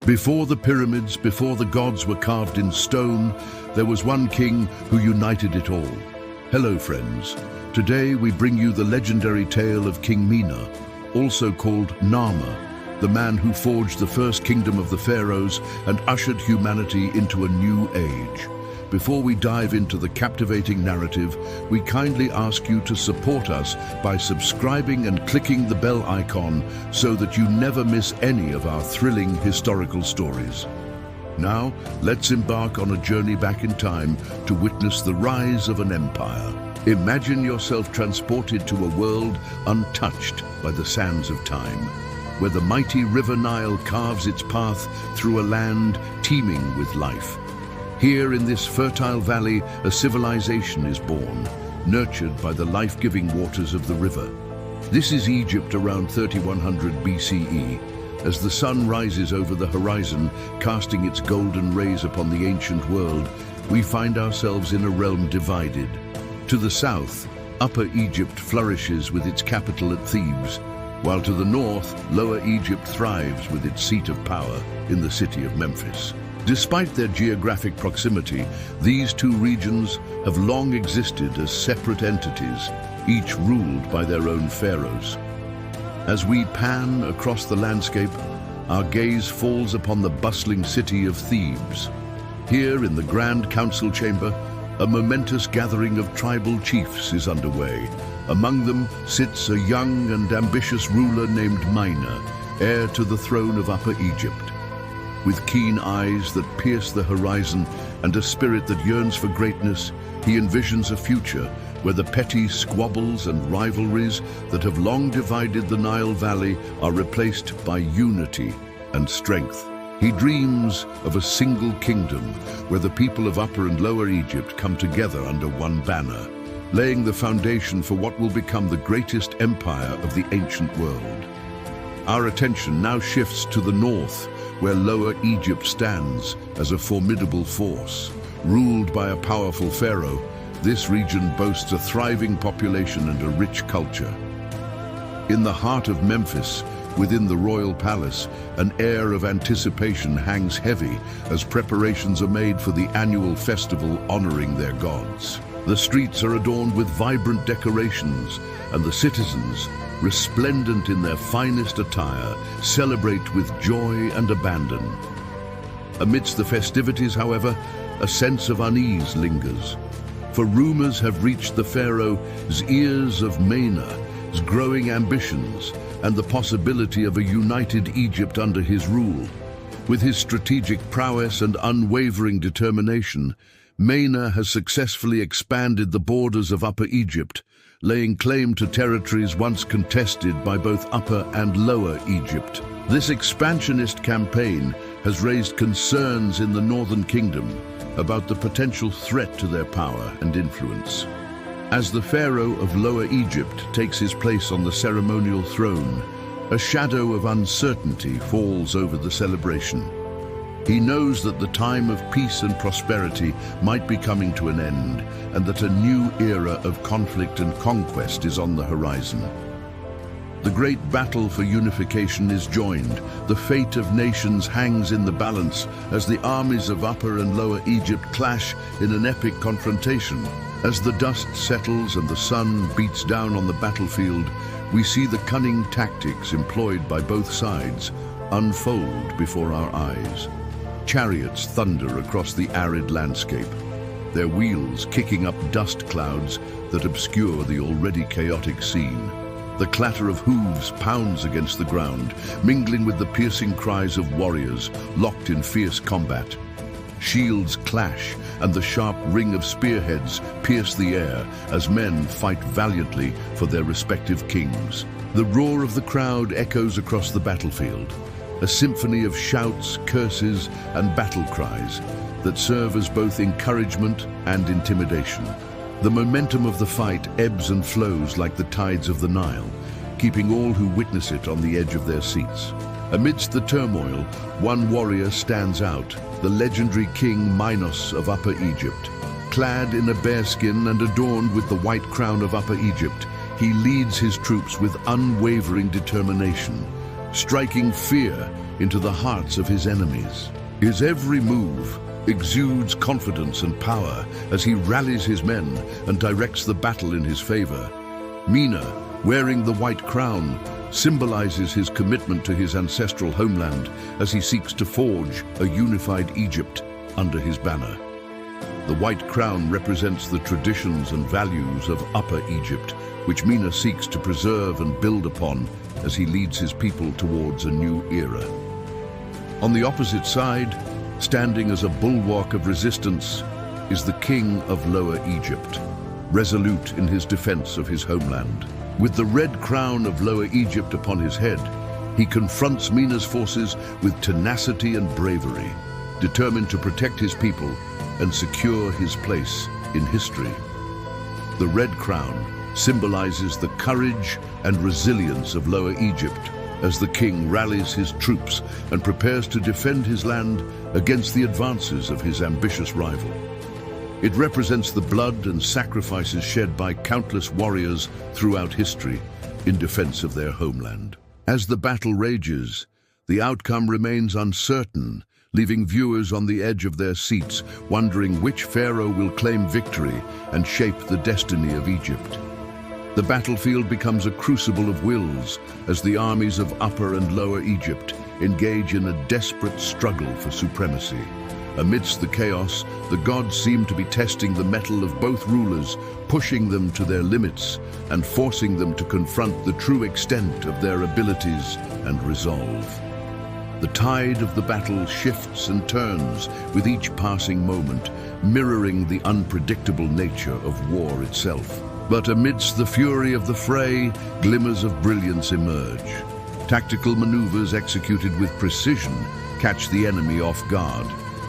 Before the pyramids, before the gods were carved in stone, there was one king who united it all. Hello, friends. Today we bring you the legendary tale of King Mina, also called Nama, the man who forged the first kingdom of the pharaohs and ushered humanity into a new age. Before we dive into the captivating narrative, we kindly ask you to support us by subscribing and clicking the bell icon so that you never miss any of our thrilling historical stories. Now, let's embark on a journey back in time to witness the rise of an empire. Imagine yourself transported to a world untouched by the sands of time, where the mighty River Nile carves its path through a land teeming with life. Here in this fertile valley, a civilization is born, nurtured by the life-giving waters of the river. This is Egypt around 3100 BCE. As the sun rises over the horizon, casting its golden rays upon the ancient world, we find ourselves in a realm divided. To the south, Upper Egypt flourishes with its capital at Thebes, while to the north, Lower Egypt thrives with its seat of power in the city of Memphis. Despite their geographic proximity, these two regions have long existed as separate entities, each ruled by their own pharaohs. As we pan across the landscape, our gaze falls upon the bustling city of Thebes. Here in the Grand Council Chamber, a momentous gathering of tribal chiefs is underway. Among them sits a young and ambitious ruler named Mina, heir to the throne of Upper Egypt. With keen eyes that pierce the horizon and a spirit that yearns for greatness, he envisions a future where the petty squabbles and rivalries that have long divided the Nile Valley are replaced by unity and strength. He dreams of a single kingdom where the people of Upper and Lower Egypt come together under one banner, laying the foundation for what will become the greatest empire of the ancient world. Our attention now shifts to the north, where Lower Egypt stands as a formidable force. Ruled by a powerful pharaoh, this region boasts a thriving population and a rich culture. In the heart of Memphis, within the royal palace, an air of anticipation hangs heavy as preparations are made for the annual festival honoring their gods. The streets are adorned with vibrant decorations, and the citizens, resplendent in their finest attire, celebrate with joy and abandon. Amidst the festivities, however, a sense of unease lingers. For rumors have reached the pharaoh's ears of Mena's growing ambitions and the possibility of a united Egypt under his rule. With his strategic prowess and unwavering determination, Mena has successfully expanded the borders of Upper Egypt, laying claim to territories once contested by both Upper and Lower Egypt. This expansionist campaign has raised concerns in the Northern Kingdom about the potential threat to their power and influence. As the Pharaoh of Lower Egypt takes his place on the ceremonial throne, a shadow of uncertainty falls over the celebration. He knows that the time of peace and prosperity might be coming to an end, and that a new era of conflict and conquest is on the horizon. The great battle for unification is joined. The fate of nations hangs in the balance as the armies of Upper and Lower Egypt clash in an epic confrontation. As the dust settles and the sun beats down on the battlefield, we see the cunning tactics employed by both sides unfold before our eyes. Chariots thunder across the arid landscape, their wheels kicking up dust clouds that obscure the already chaotic scene. The clatter of hooves pounds against the ground, mingling with the piercing cries of warriors locked in fierce combat. Shields clash, and the sharp ring of spearheads pierce the air as men fight valiantly for their respective kings. The roar of the crowd echoes across the battlefield, a symphony of shouts, curses, and battle cries that serve as both encouragement and intimidation. The momentum of the fight ebbs and flows like the tides of the Nile, keeping all who witness it on the edge of their seats. Amidst the turmoil, one warrior stands out, the legendary King Minos of Upper Egypt. Clad in a bearskin and adorned with the white crown of Upper Egypt, he leads his troops with unwavering determination, striking fear into the hearts of his enemies. His every move exudes confidence and power as he rallies his men and directs the battle in his favor. Mina, wearing the white crown, symbolizes his commitment to his ancestral homeland as he seeks to forge a unified Egypt under his banner. The white crown represents the traditions and values of Upper Egypt, which Mina seeks to preserve and build upon as he leads his people towards a new era. On the opposite side, standing as a bulwark of resistance, is the king of Lower Egypt, resolute in his defense of his homeland. With the red crown of Lower Egypt upon his head, he confronts Mina's forces with tenacity and bravery, determined to protect his people and secure his place in history. The red crown symbolizes the courage and resilience of Lower Egypt as the king rallies his troops and prepares to defend his land against the advances of his ambitious rival. It represents the blood and sacrifices shed by countless warriors throughout history in defense of their homeland. As the battle rages, the outcome remains uncertain, leaving viewers on the edge of their seats, wondering which pharaoh will claim victory and shape the destiny of Egypt. The battlefield becomes a crucible of wills as the armies of Upper and Lower Egypt engage in a desperate struggle for supremacy. Amidst the chaos, the gods seem to be testing the mettle of both rulers, pushing them to their limits and forcing them to confront the true extent of their abilities and resolve. The tide of the battle shifts and turns with each passing moment, mirroring the unpredictable nature of war itself. But amidst the fury of the fray, glimmers of brilliance emerge. Tactical maneuvers executed with precision catch the enemy off guard,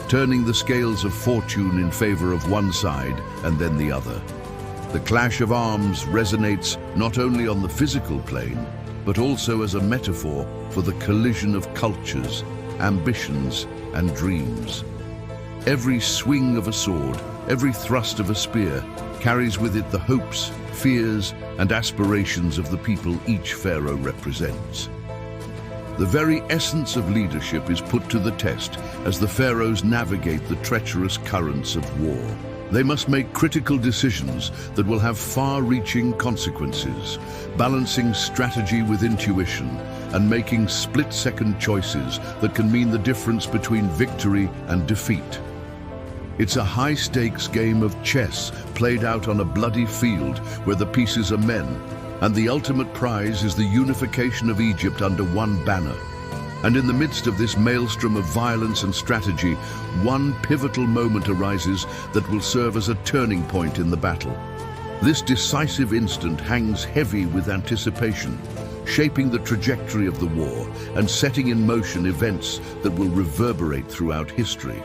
turning the scales of fortune in favor of one side and then the other. The clash of arms resonates not only on the physical plane, but also as a metaphor for the collision of cultures, ambitions, and dreams. Every swing of a sword, every thrust of a spear, carries with it the hopes, fears, and aspirations of the people each pharaoh represents. The very essence of leadership is put to the test as the pharaohs navigate the treacherous currents of war. They must make critical decisions that will have far-reaching consequences, balancing strategy with intuition and making split-second choices that can mean the difference between victory and defeat. It's a high-stakes game of chess played out on a bloody field where the pieces are men, and the ultimate prize is the unification of Egypt under one banner. And in the midst of this maelstrom of violence and strategy, one pivotal moment arises that will serve as a turning point in the battle. This decisive instant hangs heavy with anticipation, shaping the trajectory of the war and setting in motion events that will reverberate throughout history.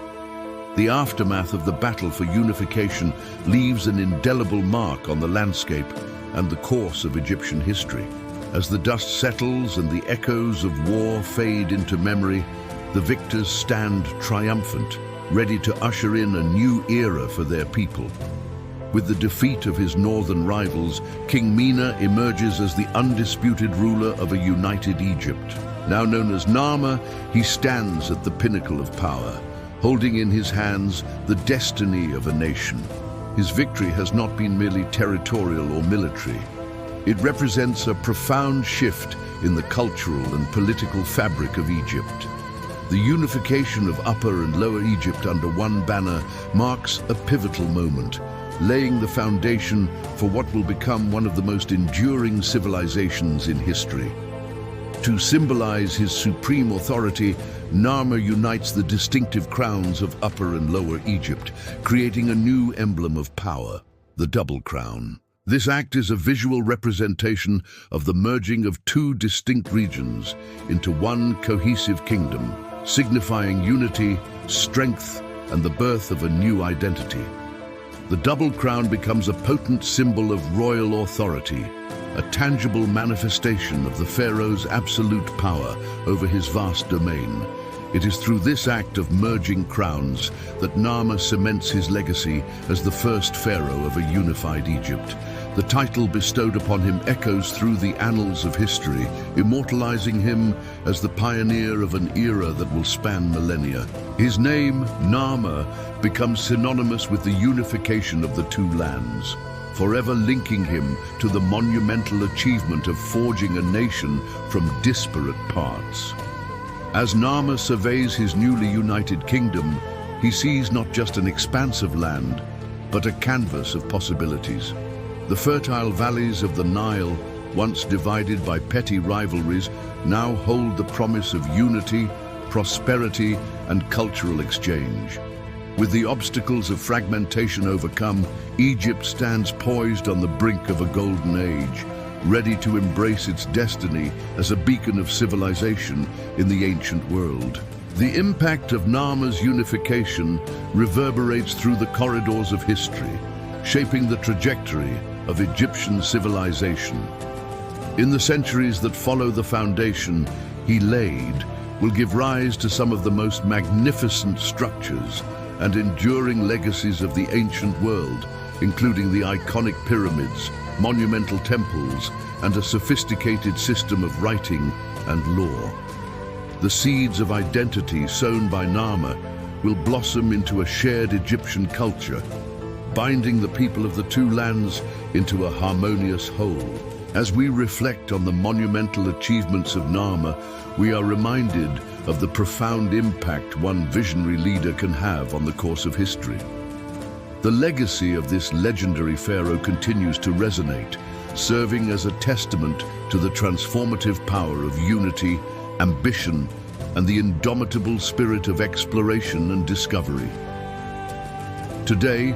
The aftermath of the battle for unification leaves an indelible mark on the landscape and the course of Egyptian history. As the dust settles and the echoes of war fade into memory, the victors stand triumphant, ready to usher in a new era for their people. With the defeat of his northern rivals, King Mina emerges as the undisputed ruler of a united Egypt. Now known as Narmer, he stands at the pinnacle of power, holding in his hands the destiny of a nation. His victory has not been merely territorial or military. It represents a profound shift in the cultural and political fabric of Egypt. The unification of Upper and Lower Egypt under one banner marks a pivotal moment, laying the foundation for what will become one of the most enduring civilizations in history. To symbolize his supreme authority, Narmer unites the distinctive crowns of Upper and Lower Egypt, creating a new emblem of power, the double crown. This act is a visual representation of the merging of two distinct regions into one cohesive kingdom, signifying unity, strength, and the birth of a new identity. The double crown becomes a potent symbol of royal authority, a tangible manifestation of the pharaoh's absolute power over his vast domain. It is through this act of merging crowns that Narmer cements his legacy as the first pharaoh of a unified Egypt, The title bestowed upon him echoes through the annals of history, immortalizing him as the pioneer of an era that will span millennia. His name, Narmer, becomes synonymous with the unification of the two lands, forever linking him to the monumental achievement of forging a nation from disparate parts. As Narmer surveys his newly united kingdom, he sees not just an expanse of land, but a canvas of possibilities. The fertile valleys of the Nile, once divided by petty rivalries, now hold the promise of unity, prosperity, and cultural exchange. With the obstacles of fragmentation overcome, Egypt stands poised on the brink of a golden age, ready to embrace its destiny as a beacon of civilization in the ancient world. The impact of Narmer's unification reverberates through the corridors of history, shaping the trajectory of Egyptian civilization. In the centuries that follow, the foundation he laid will give rise to some of the most magnificent structures and enduring legacies of the ancient world, including the iconic pyramids, monumental temples, and a sophisticated system of writing and law. The seeds of identity sown by Narmer will blossom into a shared Egyptian culture, binding the people of the two lands into a harmonious whole. As we reflect on the monumental achievements of Narmer, we are reminded of the profound impact one visionary leader can have on the course of history. The legacy of this legendary pharaoh continues to resonate, serving as a testament to the transformative power of unity, ambition, and the indomitable spirit of exploration and discovery. Today,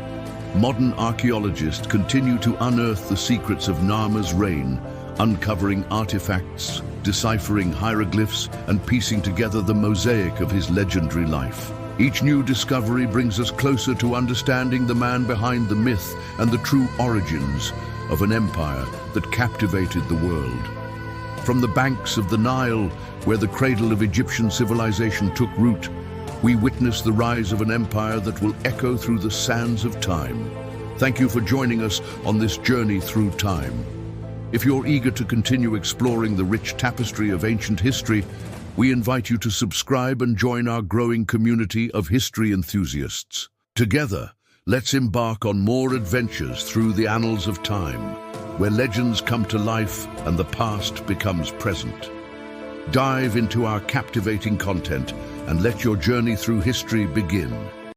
modern archaeologists continue to unearth the secrets of Narmer's reign, uncovering artifacts, deciphering hieroglyphs, and piecing together the mosaic of his legendary life. Each new discovery brings us closer to understanding the man behind the myth and the true origins of an empire that captivated the world. From the banks of the Nile, where the cradle of Egyptian civilization took root, we witness the rise of an empire that will echo through the sands of time. Thank you for joining us on this journey through time. If you're eager to continue exploring the rich tapestry of ancient history, we invite you to subscribe and join our growing community of history enthusiasts. Together, let's embark on more adventures through the annals of time, where legends come to life and the past becomes present. Dive into our captivating content and let your journey through history begin.